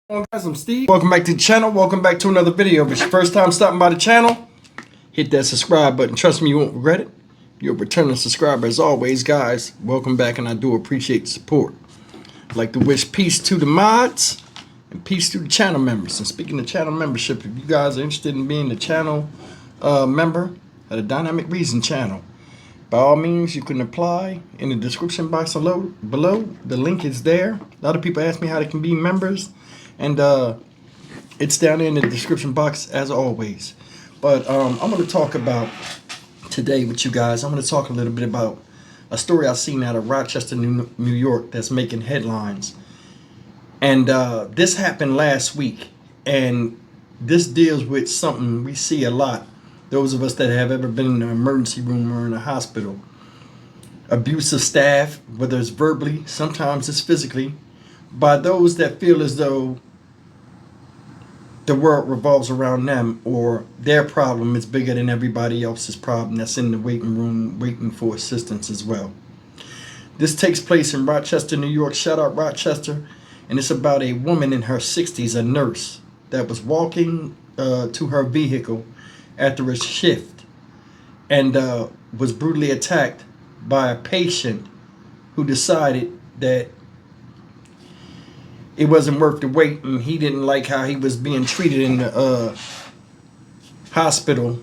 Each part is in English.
Hello guys, I'm Steve. Welcome back to the channel. Welcome back to another video. If it's your first time stopping by the channel, hit that subscribe button. Trust me, you won't regret it. You're a returning subscriber as always, guys. Welcome back, and I do appreciate the support. I'd like to wish peace to the mods and peace to the channel members. And speaking of channel membership, if you guys are interested in being a channel member at a Dynamic Reason channel, by all means, you can apply in the description box below. The link is there. A lot of people ask me how they can be members. And it's down there in the description box as always. But I'm going to talk about today with you guys. I'm going to talk a little bit about a story I've seen out of Rochester, New York that's making headlines. And this happened last week. And this deals with something we see a lot. Those of us that have ever been in an emergency room or in a hospital. Abuse of staff, whether it's verbally, sometimes it's physically, by those that feel as though the world revolves around them or their problem is bigger than everybody else's problem that's in the waiting room waiting for assistance as well. This takes place in Rochester, New York. Shout out Rochester. And it's about a woman in her 60s, a nurse, that was walking to her vehicle after a shift and was brutally attacked by a patient who decided that it wasn't worth the wait, and he didn't like how he was being treated in the hospital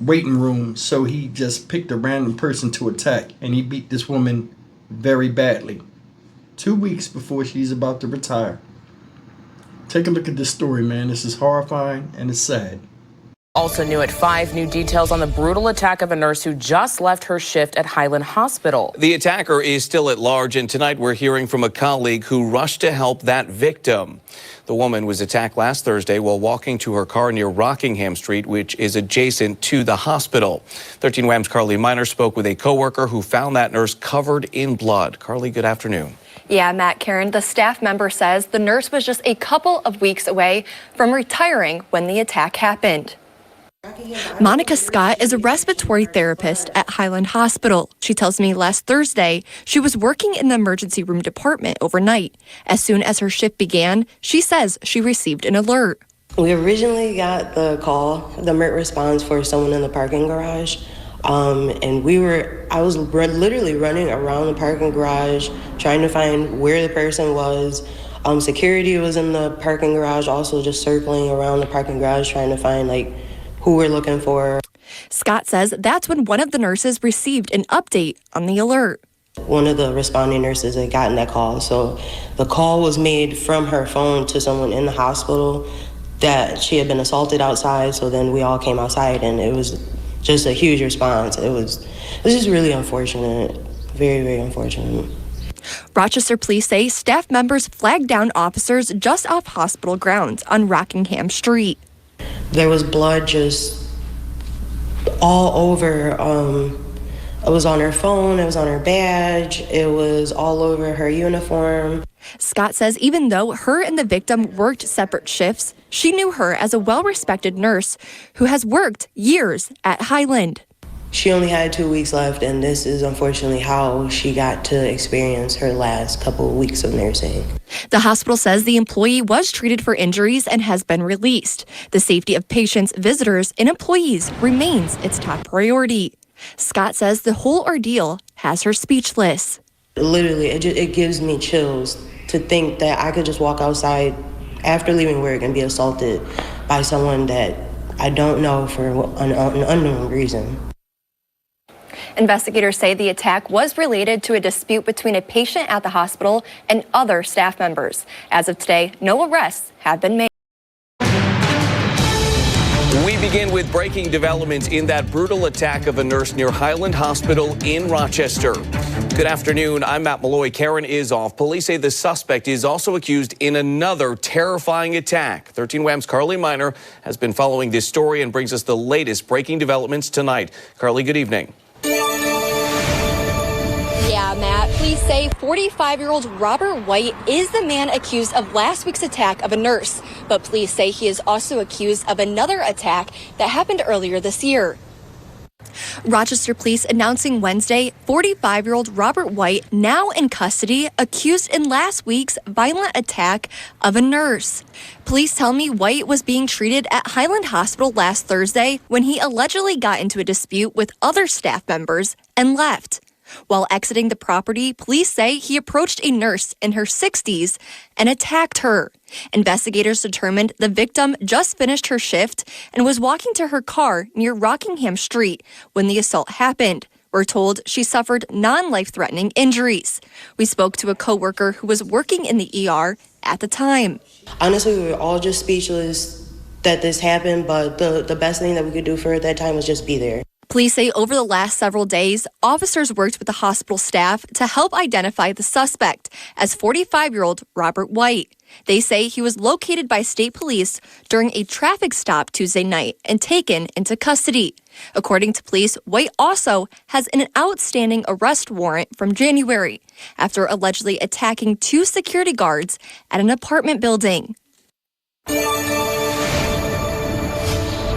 waiting room, so he just picked a random person to attack, and he beat this woman very badly 2 weeks before she's about to retire. Take a look at this story, man. This is horrifying and it's sad. Also new at 5, new details on the brutal attack of a nurse who just left her shift at Highland Hospital. The attacker is still at large, and tonight we're hearing from a colleague who rushed to help that victim. The woman was attacked last Thursday while walking to her car near Rockingham Street, which is adjacent to the hospital. 13 Wham's Carly Miner spoke with a coworker who found that nurse covered in blood. Carly, good afternoon. Yeah, Matt, Karen, the staff member says the nurse was just a couple of weeks away from retiring when the attack happened. Monica Scott is a respiratory therapist at Highland Hospital. She tells me last Thursday she was working in the emergency room department overnight. As soon as her shift began, she says she received an alert. We originally got the call, the alert response for someone in the parking garage. I was literally running around the parking garage trying to find where the person was. Security was in the parking garage, also just circling around the parking garage trying to find who we're looking for. Scott says that's when one of the nurses received an update on the alert. One of the responding nurses had gotten that call. So the call was made from her phone to someone in the hospital that she had been assaulted outside. So then we all came outside, and it was just a huge response. It was just really unfortunate. Very, very unfortunate. Rochester police say staff members flagged down officers just off hospital grounds on Rockingham Street. There was blood just all over. It was on her phone, it was on her badge, it was all over her uniform. Scott says even though her and the victim worked separate shifts, she knew her as a well-respected nurse who has worked years at Highland. She only had 2 weeks left, and this is unfortunately how she got to experience her last couple of weeks of nursing. The hospital says the employee was treated for injuries and has been released. The safety of patients, visitors, and employees remains its top priority. Scott says the whole ordeal has her speechless. Literally, it gives me chills to think that I could just walk outside after leaving work and be assaulted by someone that I don't know for an unknown reason. Investigators say the attack was related to a dispute between a patient at the hospital and other staff members. As of today, no arrests have been made. We begin with breaking developments in that brutal attack of a nurse near Highland Hospital in Rochester. Good afternoon. I'm Matt Malloy. Karen is off. Police say the suspect is also accused in another terrifying attack. 13 Wham's Carly Miner has been following this story and brings us the latest breaking developments tonight. Carly, good evening. Yeah, Matt, police say 45-year-old Robert White is the man accused of last week's attack of a nurse. But police say he is also accused of another attack that happened earlier this year. Rochester police announcing Wednesday 45-year-old Robert White now in custody, accused in last week's violent attack of a nurse. Police tell me White was being treated at Highland Hospital last Thursday when he allegedly got into a dispute with other staff members and left. While exiting the property, police say he approached a nurse in her 60s and attacked her. Investigators determined the victim just finished her shift and was walking to her car near Rockingham Street when the assault happened. We're told she suffered non-life-threatening injuries. We spoke to a coworker who was working in the ER at the time. Honestly, we were all just speechless that this happened, but the best thing that we could do for her at that time was just be there. Police say over the last several days, officers worked with the hospital staff to help identify the suspect as 45-year-old Robert White. They say he was located by state police during a traffic stop Tuesday night and taken into custody. According to police, White also has an outstanding arrest warrant from January after allegedly attacking 2 security guards at an apartment building.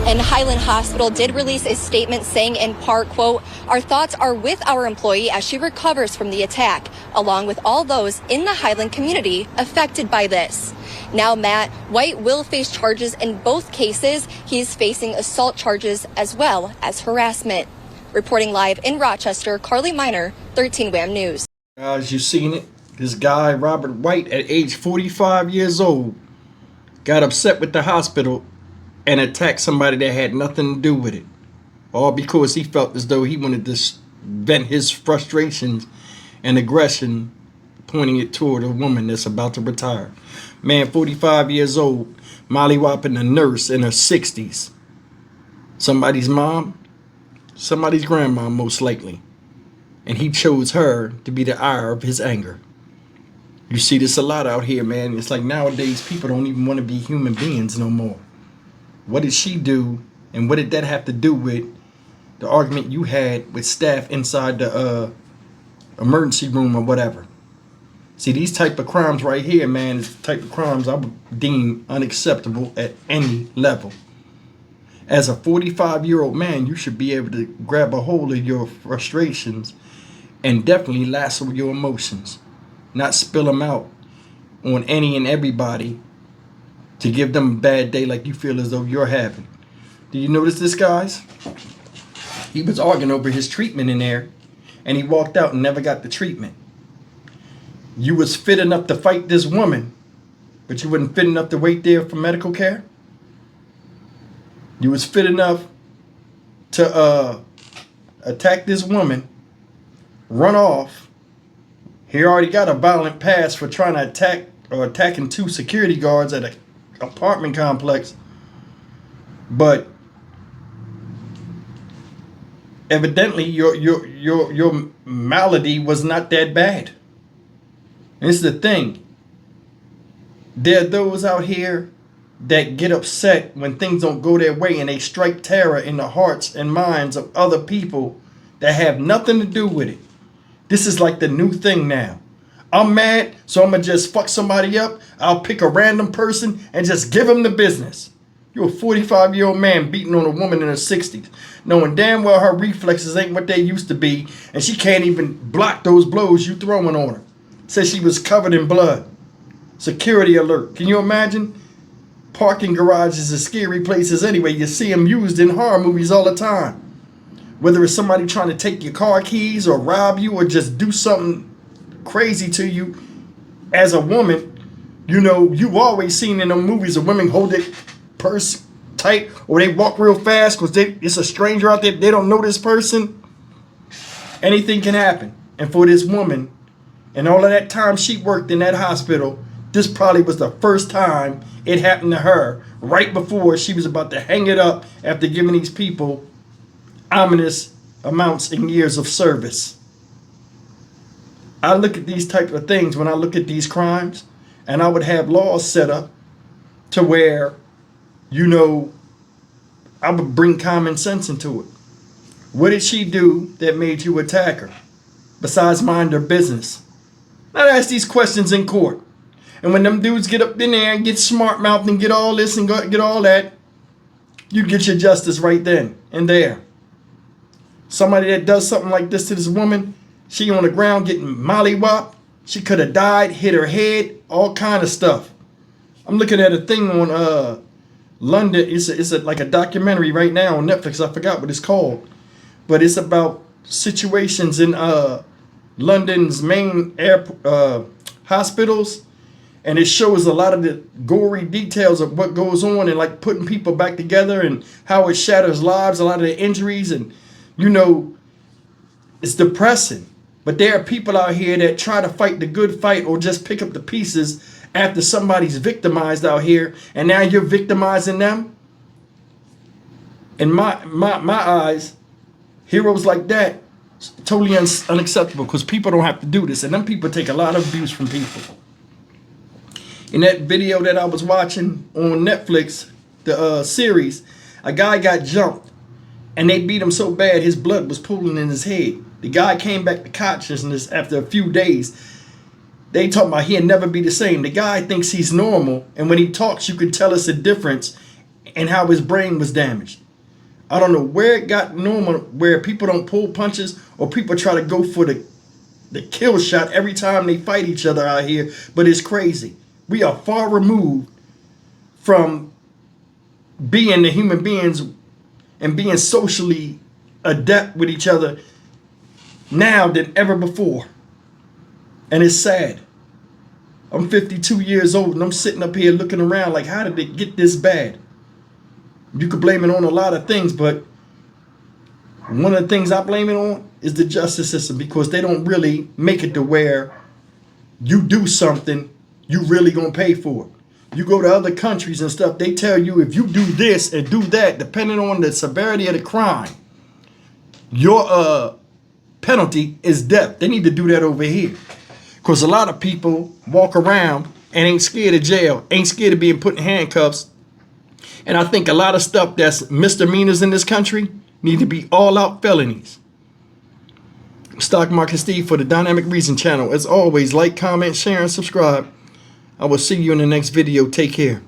And Highland Hospital did release a statement saying in part, quote, "Our thoughts are with our employee as she recovers from the attack, along with all those in the Highland community affected by this." Now, Matt, White will face charges in both cases. He's facing assault charges as well as harassment. Reporting live in Rochester, Carly Miner, 13 WHAM News. Guys, you seen it? This guy, Robert White, at age 45 years old, got upset with the hospital and attacked somebody that had nothing to do with it. All because he felt as though he wanted to vent his frustrations and aggression, pointing it toward a woman that's about to retire. Man, 45 years old, mollywopping a nurse in her 60s. Somebody's mom, somebody's grandma, most likely. And he chose her to be the ire of his anger. You see this a lot out here, man. It's like nowadays people don't even want to be human beings no more. What did she do, and what did that have to do with the argument you had with staff inside the emergency room or whatever? See, these type of crimes right here, man, is the type of crimes I would deem unacceptable at any level. As a 45-year-old man, you should be able to grab a hold of your frustrations and definitely lasso your emotions, not spill them out on any and everybody to give them a bad day like you feel as though you're having. Do you notice this, guys? He was arguing over his treatment in there, and he walked out and never got the treatment. You was fit enough to fight this woman, but you wasn't fit enough to wait there for medical care? You was fit enough to attack this woman, run off. He already got a violent past for trying to attack or attacking 2 security guards at a apartment complex, but evidently your malady was not that bad. And this is the thing. There are those out here that get upset when things don't go their way, and they strike terror in the hearts and minds of other people that have nothing to do with it. This is like the new thing now. I'm mad, so I'm going to just fuck somebody up. I'll pick a random person and just give them the business. You're a 45-year-old man beating on a woman in her 60s, knowing damn well her reflexes ain't what they used to be, and she can't even block those blows you throwing on her. Says she was covered in blood. Security alert. Can you imagine? Parking garages are scary places anyway. You see them used in horror movies all the time. Whether it's somebody trying to take your car keys or rob you or just do something crazy to you as a woman. You know, you've always seen in them movies of women hold their purse tight or they walk real fast because it's a stranger out there. They don't know this person. Anything can happen. And for this woman, and all of that time she worked in that hospital, this probably was the first time it happened to her, right before she was about to hang it up after giving these people ominous amounts in years of service. I look at these type of things when I look at these crimes, and I would have laws set up to where, you know, I would bring common sense into it. What did she do that made you attack her, besides mind her business? Now ask these questions in court. And when them dudes get up in there and get smart-mouthed and get all this and get all that, you get your justice right then and there. somebody that does something like this to this woman, she on the ground getting mollywopped. She could have died, hit her head, all kind of stuff. I'm looking at a thing on London. It's like a documentary right now on Netflix. I forgot what it's called, but it's about situations in London's main hospitals, and it shows a lot of the gory details of what goes on and like putting people back together and how it shatters lives, a lot of the injuries, and you know, it's depressing. But there are people out here that try to fight the good fight or just pick up the pieces after somebody's victimized out here, and now you're victimizing them. In my eyes, heroes like that, totally unacceptable, because people don't have to do this, and them people take a lot of abuse from people. In that video that I was watching on Netflix, the series, a guy got jumped, and they beat him so bad his blood was pooling in his head. The guy came back to consciousness after a few days. They talking about he'll never be the same. The guy thinks he's normal, and when he talks, you can tell it's a difference in how his brain was damaged. I don't know where it got normal, where people don't pull punches or people try to go for the kill shot every time they fight each other out here, but it's crazy. We are far removed from being the human beings and being socially adept with each other now than ever before. And it's sad. I'm 52 years old and I'm sitting up here looking around like, how did it get this bad? You could blame it on a lot of things, but one of the things I blame it on is the justice system, because they don't really make it to where you do something, you really gonna pay for it. You go to other countries and stuff, they tell you if you do this and do that, depending on the severity of the crime, your penalty is death. They need to do that over here, because a lot of people walk around and ain't scared of jail, ain't scared of being put in handcuffs. And I think a lot of stuff that's misdemeanors in this country need to be all-out felonies. Stock Market Steve for the Dynamic Reason channel. As always, like, comment, share, and subscribe. I will see you in the next video. Take care.